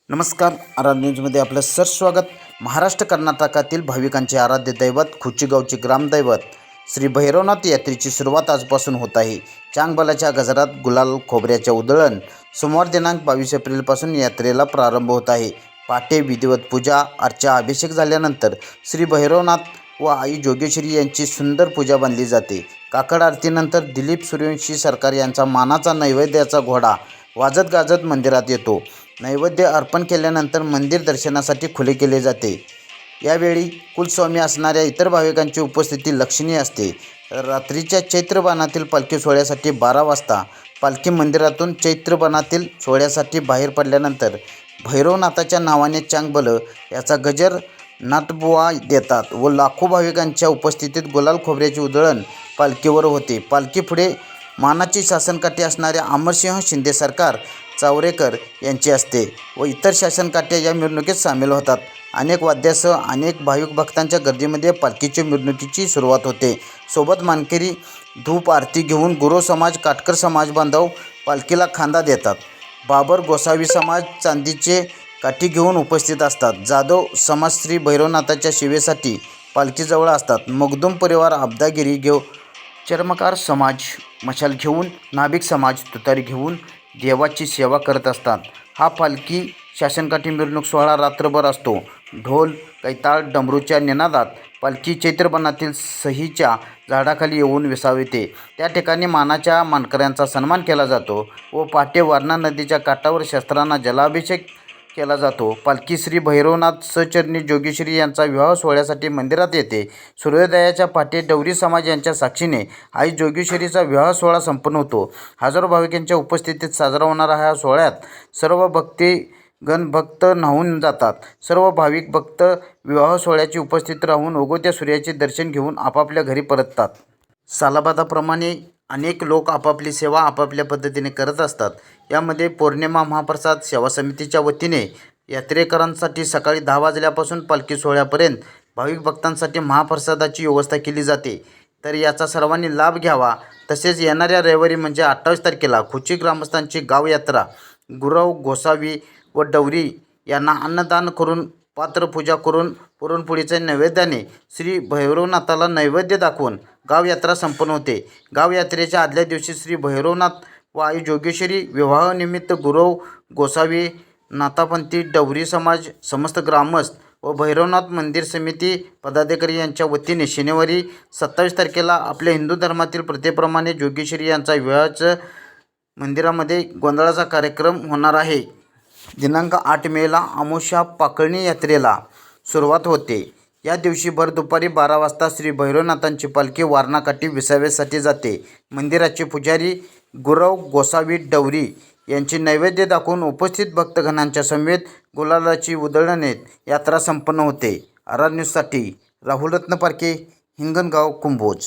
नमस्कार. आराध्य न्यूजमध्ये आपलं स्वागत. महाराष्ट्र कर्नाटकातील भाविकांचे आराध्य दैवत खुचीगावचे ग्रामदैवत श्री भैरवनाथ यात्रेची सुरुवात आजपासून होत आहे. चांगबालाच्या गजरात गुलाल खोबऱ्याच्या उधळण. सोमवार दिनांक 22 एप्रिलपासून यात्रेला प्रारंभ होत आहे. पहाटे विधिवत पूजा अर्चा अभिषेक झाल्यानंतर श्री भैरवनाथ व आई जोगेश्वरी यांची सुंदर पूजा बांधली जाते. काकड आरतीनंतर दिलीप सूर्यवंशी सरकार यांचा मानाचा नैवेद्याचा घोडा वाजत गाजत मंदिरात येतो. नैवेद्य अर्पण केल्यानंतर मंदिर दर्शनासाठी खुले केले जाते. यावेळी कुलस्वामी असणाऱ्या इतर भाविकांची उपस्थिती लक्षणीय असते. रात्रीच्या चैत्रबानातील पालखी सोहळ्यासाठी 12 वाजता पालखी मंदिरातून चैत्रबानातील सोहळ्यासाठी बाहेर पडल्यानंतर भैरवनाथाच्या नावाने चांगबल याचा गजर नाटबुवा देतात व लाखो भाविकांच्या उपस्थितीत गुलाल खोबऱ्याची उधळण पालखीवर होते. पालखी पुढे मानाची शासनकाठी असणाऱ्या अमरसिंह शिंदे सरकार चावरेकर यांची असते व इतर शासनकाठ्या या मिरवणुकीत सामील होतात. अनेक वाद्यासह अनेक भाविक भक्तांच्या गर्दीमध्ये पालखीच्या मिरवणुकीची सुरुवात होते. सोबत मानकरी धूप आरती घेऊन गुरव समाज काटकर समाज बांधव पालखीला खांदा देतात. बाबर गोसावी समाज चांदीचे काठी घेऊन उपस्थित असतात. जाधव समाज श्री भैरवनाथाच्या सेवेसाठी पालखीजवळ असतात. मगदूम परिवार अब्दागिरी घेऊ चर्मकार समाज मशाल घेऊन, नाभिक समाज तुतारी घेऊन देवाची सेवा करत असतात. हा पालखी शासनकाठी मिरवणूक सोहळा रात्रभर असतो. ढोल कैताळ डमरूच्या निनादात पालखी चैत्रबनातील सहीच्या झाडाखाली येऊन विसावते. त्या ठिकाणी मानाच्या मानकऱ्यांचा सन्मान केला जातो व पहाटे वारणा नदीच्या काठावर शस्त्रांना जलाभिषेक केला जातो. पालखी श्री भैरवनाथ सचरणी जोगेश्वरी यांचा विवाह सोहळ्यासाठी मंदिरात येते. सूर्योदयाच्या पहाटे डवरी समाज यांच्या साक्षीने आई जोगेश्वरीचा विवाह सोहळा संपन्न होतो. हजारो भाविकांच्या उपस्थितीत साजरा होणारा ह्या सोहळ्यात सर्व भक्त न्हावून जातात. सर्व भाविक भक्त विवाह सोहळ्याची उपस्थित राहून उगवत्या सूर्याचे दर्शन घेऊन आपापल्या घरी परततात. सालाबादाप्रमाणे अनेक लोक आपापली सेवा आपापल्या पद्धतीने करत असतात. यामध्ये पौर्णिमा महाप्रसाद सेवा समितीच्या वतीने यात्रेकरांसाठी सकाळी 10 वाजल्यापासून पालखी सोहळ्यापर्यंत भाविक भक्तांसाठी महाप्रसादाची व्यवस्था केली जाते. तर याचा सर्वांनी लाभ घ्यावा. तसेच येणाऱ्या रविवारी म्हणजे 28 तारखेला खुची ग्रामस्थांची गाव यात्रा गुरव गोसावी व डवरी यांना अन्नदान करून पात्रपूजा करून पुरणपोळीच्या नैवेद्याने श्री भैरवनाथाला नैवेद्य दाखवून गाव यात्रा संपन्न होते. गाव यात्रेच्या आदल्या दिवशी श्री भैरवनाथ व आई जोगेश्वरी विवाहानिमित्त गुरव गोसावी नाथापंथी डवरी समाज समस्त ग्रामस्थ व भैरवनाथ मंदिर समिती पदाधिकारी यांच्या वतीने शनिवारी 27 तारखेला आपल्या हिंदू धर्मातील प्रथेप्रमाणे जोगेश्वरी यांचा विवाहाच्या मंदिरामध्ये गोंधळाचा कार्यक्रम होणार आहे. दिनांक 8 मेला अमावास्या पाकळणी यात्रेला सुरुवात होते. या दिवशी भर दुपारी 12 वाजता श्री भैरवनाथांची पालखी वारणाकाठी विसाव्यासाठी जाते. मंदिराचे पुजारी गुरव गोसावी डवरी यांची नैवेद्य दाखवून उपस्थित भक्तगणांच्या समेत गुलालाची उधळणीत यात्रा संपन्न होते. आराध्य न्यूजसाठी राहुल रत्न पारखे, हिंगणगाव, कुंभोज.